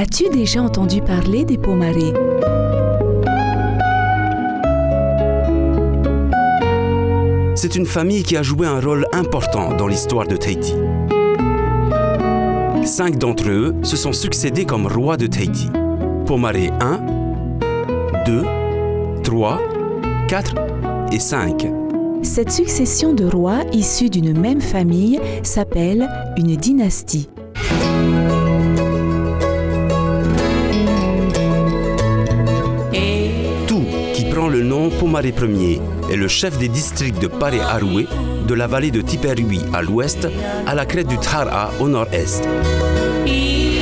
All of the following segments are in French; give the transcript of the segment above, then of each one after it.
As-tu déjà entendu parler des Pomaré? C'est une famille qui a joué un rôle important dans l'histoire de Tahiti. 5 d'entre eux se sont succédés comme rois de Tahiti. Pomaré 1, 2, 3, 4 et 5. Cette succession de rois issus d'une même famille s'appelle une dynastie. Tout qui prend le nom Pomaré Ier est le chef des districts de Pare Arue, de la vallée de Tiperui à l'ouest, à la crête du Tara au nord-est. Il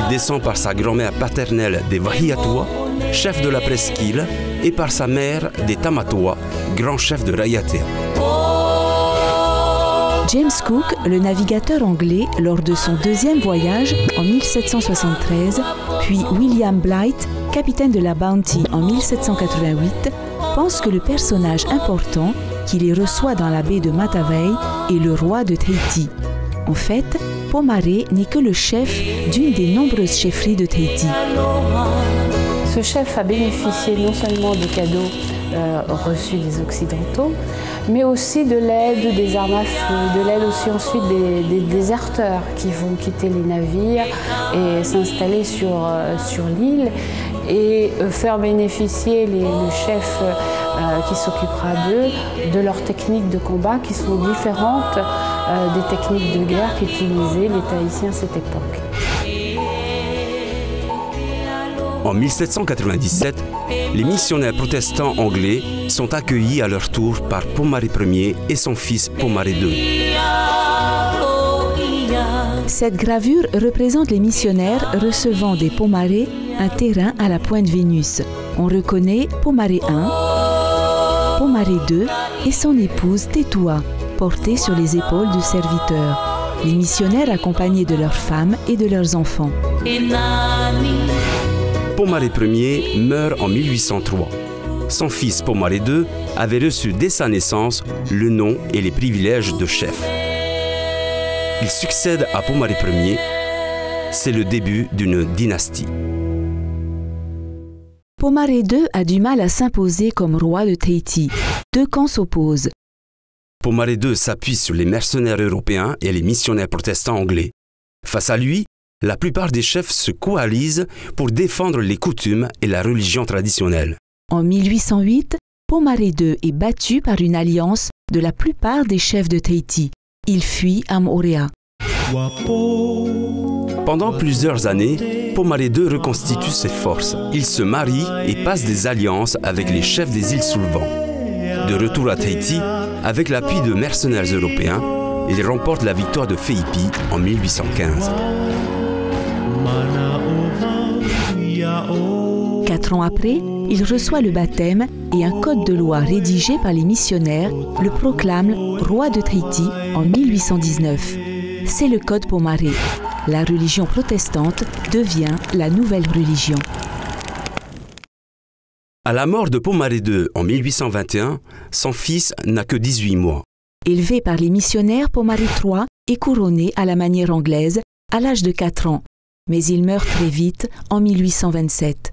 descend par sa grand-mère paternelle des Wahiatua, chef de la presqu'île, et par sa mère des Tamatoa, grand chef de Raiatea. James Cook, le navigateur anglais, lors de son deuxième voyage en 1773, puis William Blight, capitaine de la Bounty en 1788, pense que le personnage important qui les reçoit dans la baie de Matavai est le roi de Tahiti. En fait, Pomaré n'est que le chef d'une des nombreuses chefferies de Tahiti. Ce chef a bénéficié non seulement des cadeaux reçus des Occidentaux, mais aussi de l'aide des armes à feu, de l'aide aussi ensuite des déserteurs qui vont quitter les navires et s'installer sur l'île et faire bénéficier le chef qui s'occupera d'eux de leurs techniques de combat qui sont différentes des techniques de guerre qu'utilisaient les Tahitiens à cette époque. En 1797, les missionnaires protestants anglais sont accueillis à leur tour par Pomaré Ier et son fils Pomaré II. Cette gravure représente les missionnaires recevant des Pomaré un terrain à la pointe Vénus. On reconnaît Pomaré I, Pomaré II et son épouse Tetua, portée sur les épaules du serviteur. Les missionnaires accompagnés de leurs femmes et de leurs enfants. Pomaré Ier meurt en 1803. Son fils Pomaré II avait reçu dès sa naissance le nom et les privilèges de chef. Il succède à Pomaré Ier. C'est le début d'une dynastie. Pomaré II a du mal à s'imposer comme roi de Tahiti. Deux camps s'opposent. Pomaré II s'appuie sur les mercenaires européens et les missionnaires protestants anglais. Face à lui, la plupart des chefs se coalisent pour défendre les coutumes et la religion traditionnelle. En 1808, Pomaré II est battu par une alliance de la plupart des chefs de Tahiti. Il fuit à Moorea. Pendant plusieurs années, Pomaré II reconstitue ses forces. Il se marie et passe des alliances avec les chefs des îles sous le vent. De retour à Tahiti, avec l'appui de mercenaires européens, il remporte la victoire de Feipi en 1815. 4 ans après, il reçoit le baptême et un code de loi rédigé par les missionnaires le proclame roi de Tahiti en 1819. C'est le code Pomaré. La religion protestante devient la nouvelle religion. À la mort de Pomaré II en 1821, son fils n'a que 18 mois. Élevé par les missionnaires, Pomaré III est couronné à la manière anglaise à l'âge de 4 ans. Mais il meurt très vite en 1827.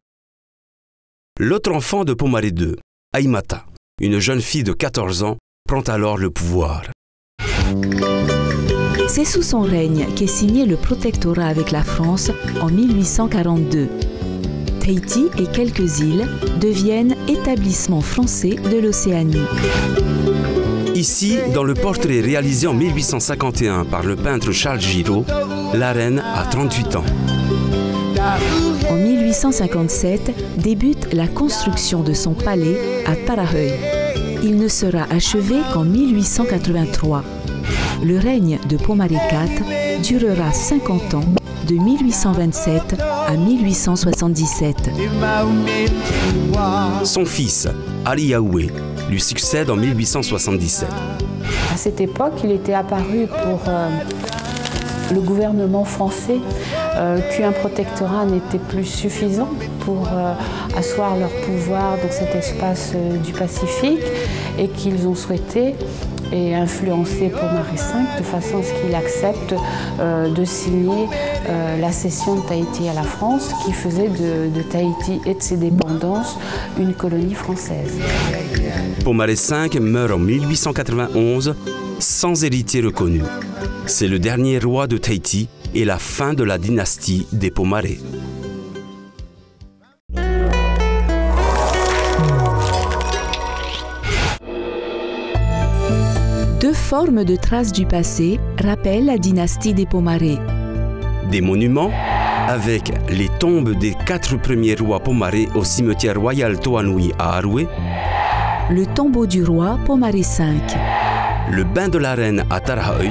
L'autre enfant de Pomaré II, Aimata, une jeune fille de 14 ans, prend alors le pouvoir. C'est sous son règne qu'est signé le protectorat avec la France en 1842. Tahiti et quelques îles deviennent établissements français de l'Océanie. Ici, dans le portrait réalisé en 1851 par le peintre Charles Giraud, la reine a 38 ans. En 1857, débute la construction de son palais à Parahui. Il ne sera achevé qu'en 1883. Le règne de Pomaré IV durera 50 ans, de 1827 à 1877. Son fils, Aliaoué, lui succède en 1877. À cette époque, il était apparu pour le gouvernement français qu'un protectorat n'était plus suffisant pour asseoir leur pouvoir dans cet espace du Pacifique et qu'ils ont souhaité et influencé Pomaré V de façon à ce qu'il accepte de signer la cession de Tahiti à la France, qui faisait de Tahiti et de ses dépendances une colonie française. Pomaré V meurt en 1891 sans héritier reconnu. C'est le dernier roi de Tahiti et la fin de la dynastie des Pomaré. Deux formes de traces du passé rappellent la dynastie des Pomaré. Des monuments avec les tombes des 4 premiers rois Pomaré au cimetière royal Toanui à Aroué, Le tombeau du roi Pomaré V, le bain de la reine à Tarahui,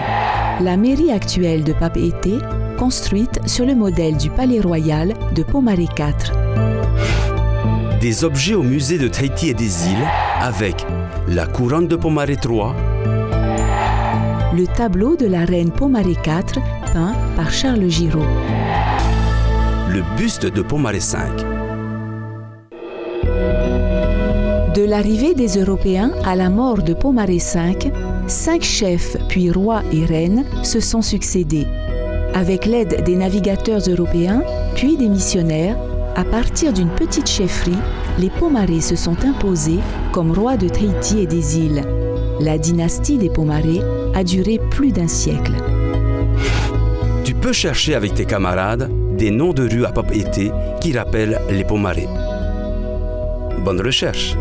la mairie actuelle de Papeete, construite sur le modèle du palais royal de Pomaré IV. des objets au musée de Tahiti et des îles avec la couronne de Pomaré III, Le tableau de la reine Pomaré IV, peint par Charles Giraud. le buste de Pomaré V. De l'arrivée des Européens à la mort de Pomaré V, 5 chefs puis rois et reines se sont succédés. Avec l'aide des navigateurs européens, puis des missionnaires, à partir d'une petite chefferie, les Pomaré se sont imposés comme rois de Tahiti et des îles. La dynastie des Pomaré a duré plus d'un siècle. Tu peux chercher avec tes camarades des noms de rues à Papeete qui rappellent les Pomaré. Bonne recherche!